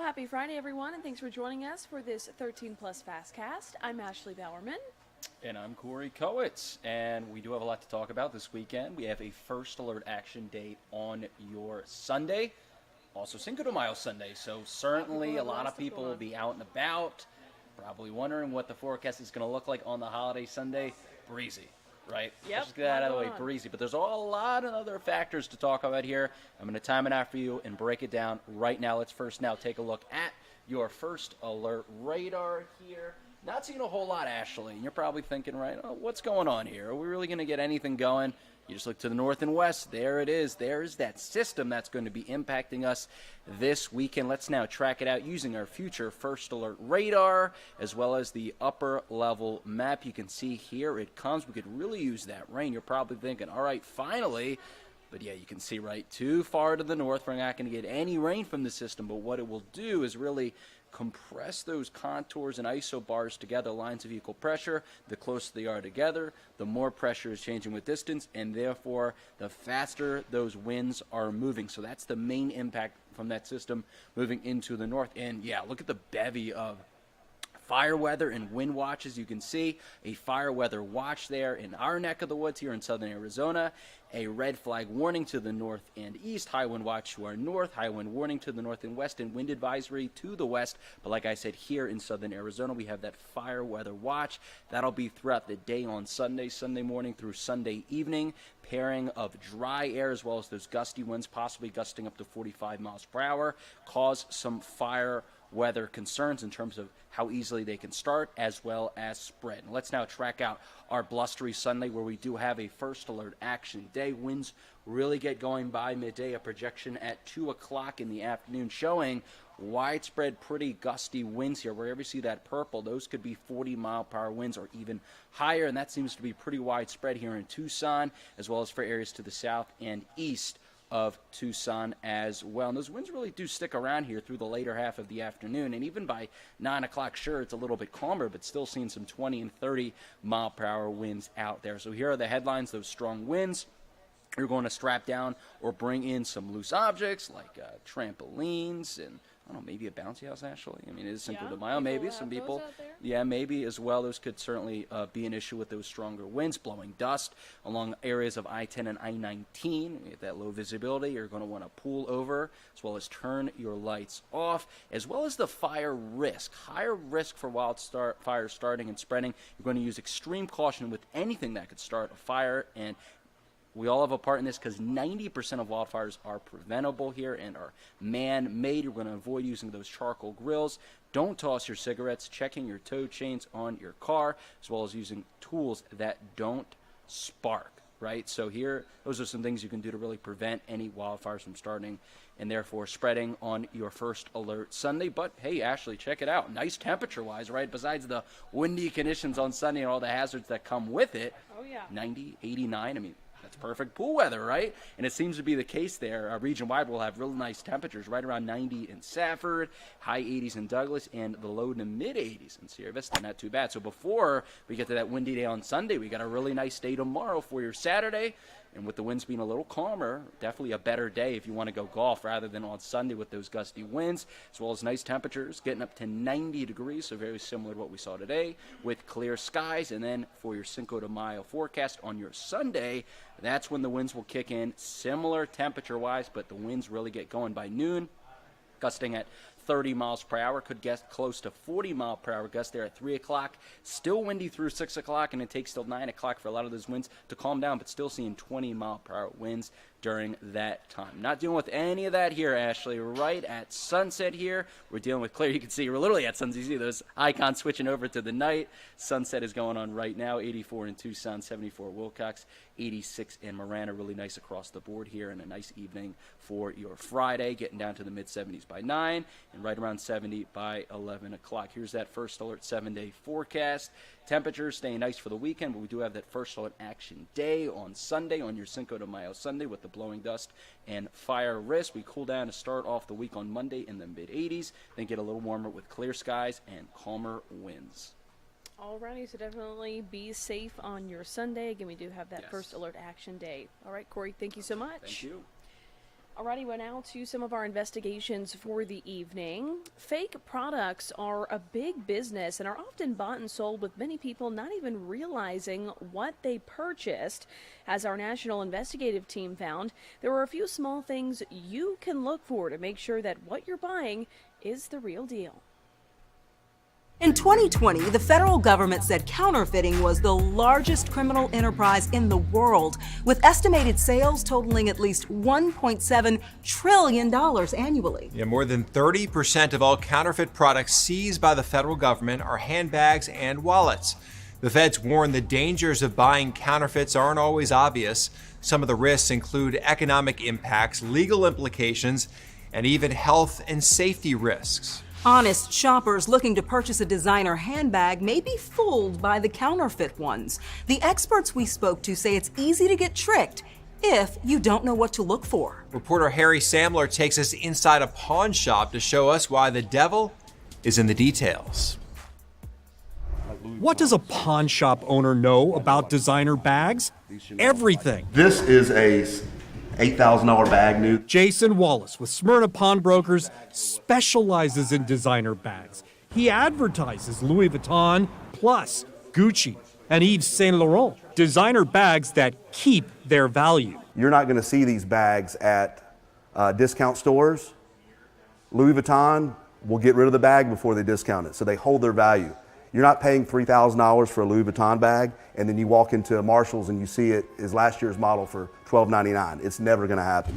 Well, happy Friday, everyone, and thanks for joining us for this 13 Plus Fastcast. I'm Ashley Bowerman. And I'm Corey Kowitz, and we do have a lot to talk about this weekend. We have a first alert action date on your Sunday, also Cinco de Mayo Sunday, so certainly a lot of people will be out and about, probably wondering what the forecast is going to look like on the holiday Sunday. Breezy, right? Yep, Let's just get that out of the way, on. breezy. But there's a lot of other factors to talk about here. I'm going to time it out for you and break it down right now. Let's first now take a look at your first alert radar here. Not seeing a whole lot, Ashley. And you're probably thinking, right, oh, what's going on here? Are we really going to get anything going? You just look to the north and west. There it is. There's that system that's going to be impacting us this weekend. Let's now track it out using our future first alert radar as well as the upper level map. You can see here it comes. We could really use that rain. You're probably thinking, all right, finally. But yeah, you can see right too far to the north. We're not going to get any rain from the system. But what it will do is really compress those contours and isobars together, lines of equal pressure. The closer they are together, the more pressure is changing with distance, and therefore the faster those winds are moving. So that's the main impact from that system moving into the north. And yeah, look at the bevy of fire weather and wind watches. You can see a fire weather watch there in our neck of the woods here in southern Arizona, a red flag warning to the north and east, high wind watch to our north, high wind warning to the north and west, and wind advisory to the west. But like I said, here in southern Arizona, we have that fire weather watch. That'll be throughout the day on Sunday morning through Sunday evening. Pairing of dry air as well as those gusty winds, possibly gusting up to 45 miles per hour, cause some fire weather concerns in terms of how easily they can start as well as spread. And let's now track out our blustery Sunday where we do have a first alert action day. Winds really get going by midday, a projection at 2 o'clock in the afternoon showing widespread pretty gusty winds here. Wherever you see that purple, those could be 40-mile-per-hour winds or even higher, and that seems to be pretty widespread here in Tucson as well as for areas to the south and east of Tucson as well. And those winds really do stick around here through the later half of the afternoon. And even by 9 o'clock, sure, it's a little bit calmer, but still seeing some 20 and 30 mile per hour winds out there. So here are the headlines, those strong winds. You're going to strap down or bring in some loose objects like trampolines and, I don't know, maybe a bouncy house, Ashley. I mean, it is Cinco de Mayo, maybe. Some people, yeah, maybe as well. Those could certainly be an issue with those stronger winds, blowing dust along areas of I-10 and I-19. With that low visibility, you're going to want to pull over as well as turn your lights off, as well as the fire risk. Higher risk for fire starting and spreading. You're going to use extreme caution with anything that could start a fire, and we all have a part in this because 90% of wildfires are preventable here and are man-made. You're going to avoid using those charcoal grills. Don't toss your cigarettes, checking your tow chains on your car, as well as using tools that don't spark, right? So here, those are some things you can do to really prevent any wildfires from starting and therefore spreading on your first alert Sunday. But hey, Ashley, check it out. Nice temperature-wise, right? Besides the windy conditions on Sunday and all the hazards that come with it. Oh, yeah. 90, 89, I mean, that's perfect pool weather, right? And it seems to be the case there. Region-wide, we'll have really nice temperatures, right around 90 in Safford, high 80s in Douglas, and the low to mid-80s in Sierra Vista. Not too bad. So before we get to that windy day on Sunday, we got a really nice day tomorrow for your Saturday. And with the winds being a little calmer, definitely a better day if you want to go golf rather than on Sunday with those gusty winds, as well as nice temperatures, getting up to 90 degrees, so very similar to what we saw today with clear skies. And then for your Cinco de Mayo forecast on your Sunday, that's when the winds will kick in, similar temperature-wise, but the winds really get going by noon, gusting at 30 miles per hour, could get close to 40 mile per hour gust there at 3 o'clock. Still windy through 6 o'clock, and it takes till 9 o'clock for a lot of those winds to calm down, but still seeing 20 mile per hour winds during that time. Not dealing with any of that here, Ashley. Right at sunset here, we're dealing with clear. You can see we're literally at sunset. You see those icons switching over to the night. Sunset is going on right now. 84 in Tucson, 74 Wilcox, 86 in Marana. Really nice across the board here, and a nice evening for your Friday, getting down to the mid-70s by 9 and right around 70 by 11 o'clock. Here's that first alert 7-day forecast. Temperatures staying nice for the weekend, but we do have that first alert action day on Sunday, on your Cinco de Mayo Sunday, with the blowing dust and fire risk. We cool down to start off the week on Monday in the mid-80s, then get a little warmer with clear skies and calmer winds. Alrighty, so definitely be safe on your Sunday. Again, we do have that first alert action day. All right, Corey, thank you so much. Thank you. Alrighty, we're now to some of our investigations for the evening. Fake products are a big business and are often bought and sold with many people not even realizing what they purchased. As our national investigative team found, there are a few small things you can look for to make sure that what you're buying is the real deal. In 2020, the federal government said counterfeiting was the largest criminal enterprise in the world, with estimated sales totaling at least $1.7 trillion annually. Yeah, more than 30% of all counterfeit products seized by the federal government are handbags and wallets. The feds warn the dangers of buying counterfeits aren't always obvious. Some of the risks include economic impacts, legal implications, and even health and safety risks. Honest shoppers looking to purchase a designer handbag may be fooled by the counterfeit ones. The experts we spoke to say it's easy to get tricked if you don't know what to look for. Reporter Harry Samler takes us inside a pawn shop to show us why the devil is in the details. What does a pawn shop owner know about designer bags? Everything. This is a $8,000 bag new. Jason Wallace with Smyrna Pawnbrokers specializes in designer bags. He advertises Louis Vuitton, plus Gucci, and Yves Saint Laurent. Designer bags that keep their value. You're not going to see these bags at discount stores. Louis Vuitton will get rid of the bag before they discount it, so they hold their value. You're not paying $3,000 for a Louis Vuitton bag, and then you walk into a Marshall's and you see it is last year's model for $12.99. It's never going to happen.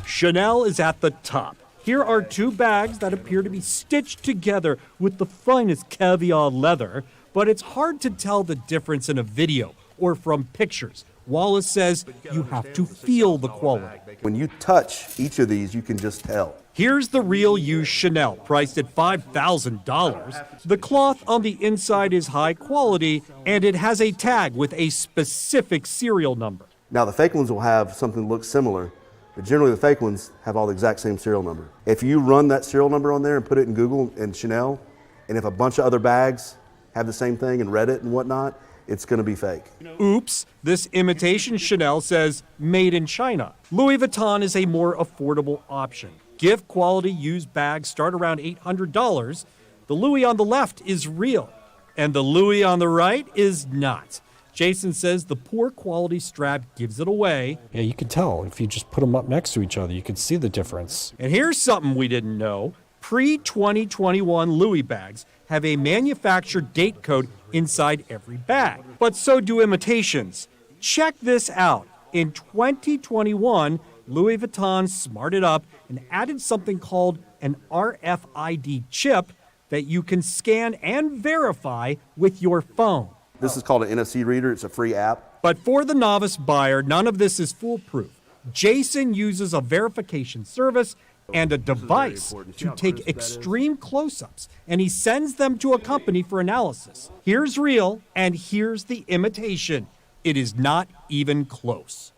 Chanel is at the top. Here are two bags that appear to be stitched together with the finest caviar leather, but it's hard to tell the difference in a video or from pictures. Wallace says you have to feel the quality. When you touch each of these, you can just tell. Here's the real used Chanel, priced at $5,000. The cloth on the inside is high quality, and it has a tag with a specific serial number. Now, the fake ones will have something that looks similar, but generally the fake ones have all the exact same serial number. If you run that serial number on there and put it in Google and Chanel, and if a bunch of other bags have the same thing and Reddit and whatnot, it's going to be fake. Oops, this imitation Chanel says made in China. Louis Vuitton is a more affordable option. Gift quality used bags start around $800. The Louis on the left is real, and the Louis on the right is not. Jason says the poor quality strap gives it away. Yeah, you could tell if you just put them up next to each other, you could see the difference. And here's something we didn't know. Pre-2021 Louis bags have a manufacturer date code inside every bag, but so do imitations. Check this out. In 2021, Louis Vuitton smarted up and added something called an RFID chip that you can scan and verify with your phone. This is called an NFC reader. It's a free app. But for the novice buyer, none of this is foolproof. Jason uses a verification service and a device to take extreme close-ups, and he sends them to a company for analysis. Here's real, and here's the imitation. It is not even close.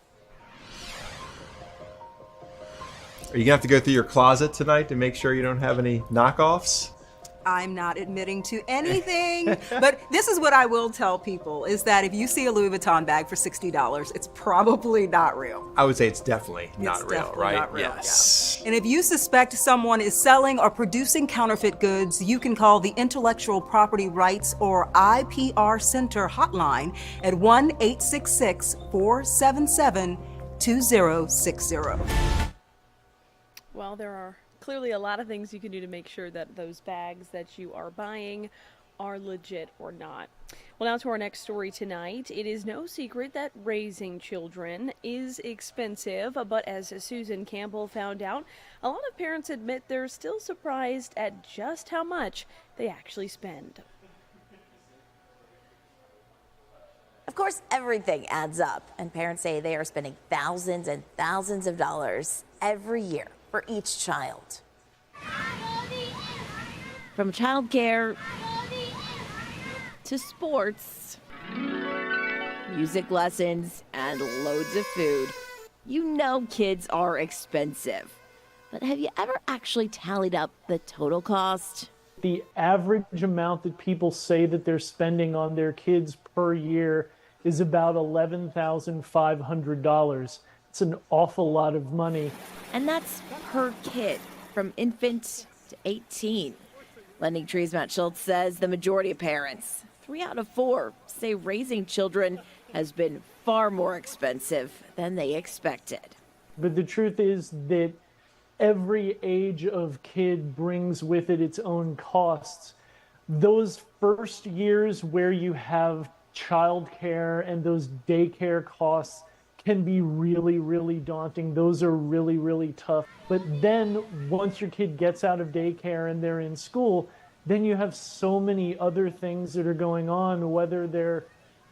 Are you going to have to go through your closet tonight to make sure you don't have any knockoffs? I'm not admitting to anything, but this is what I will tell people, is that if you see a Louis Vuitton bag for $60, it's probably not real. I would say it's definitely not real, definitely right? not real, Yes. yeah. And if you suspect someone is selling or producing counterfeit goods, you can call the Intellectual Property Rights or IPR Center hotline at 1-866-477-2060. Well, there are clearly a lot of things you can do to make sure that those bags that you are buying are legit or not. Well, now to our next story tonight. It is no secret that raising children is expensive, but as Susan Campbell found out, a lot of parents admit they're still surprised at just how much they actually spend. Of course, everything adds up, and parents say they are spending thousands and thousands of dollars every year for each child. From childcare to sports, music lessons, and loads of food. You know kids are expensive. But have you ever actually tallied up the total cost? The average amount that people say that they're spending on their kids per year is about $11,500. It's an awful lot of money. And that's per kid, from infant to 18. Lending Tree's Matt Schultz says the majority of parents, 3 out of 4, say raising children has been far more expensive than they expected. But the truth is that every age of kid brings with it its own costs. Those first years where you have childcare and those daycare costs can be really, really daunting. Those are really, really tough. But then once your kid gets out of daycare and they're in school, then you have so many other things that are going on, whether they're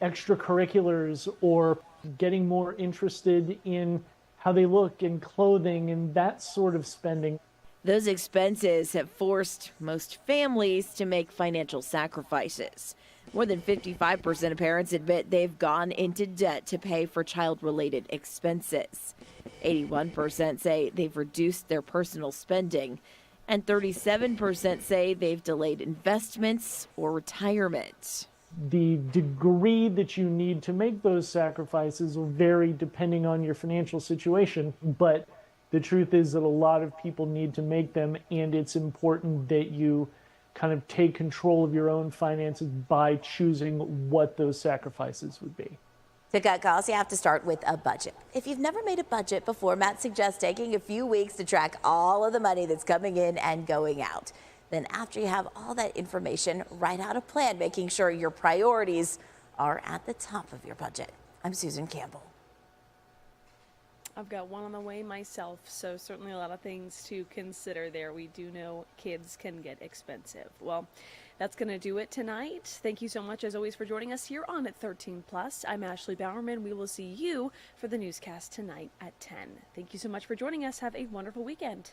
extracurriculars or getting more interested in how they look and clothing and that sort of spending. Those expenses have forced most families to make financial sacrifices. More than 55% of parents admit they've gone into debt to pay for child-related expenses. 81% say they've reduced their personal spending, and 37% say they've delayed investments or retirement. The degree that you need to make those sacrifices will vary depending on your financial situation, but the truth is that a lot of people need to make them, and it's important that you kind of take control of your own finances by choosing what those sacrifices would be. To cut costs, you have to start with a budget. If you've never made a budget before, Matt suggests taking a few weeks to track all of the money that's coming in and going out. Then after you have all that information, write out a plan, making sure your priorities are at the top of your budget. I'm Susan Campbell. I've got one on the way myself, so certainly a lot of things to consider there. We do know kids can get expensive. Well, that's going to do it tonight. Thank you so much, as always, for joining us here on at 13 Plus. I'm Ashley Bowerman. We will see you for the newscast tonight at 10. Thank you so much for joining us. Have a wonderful weekend.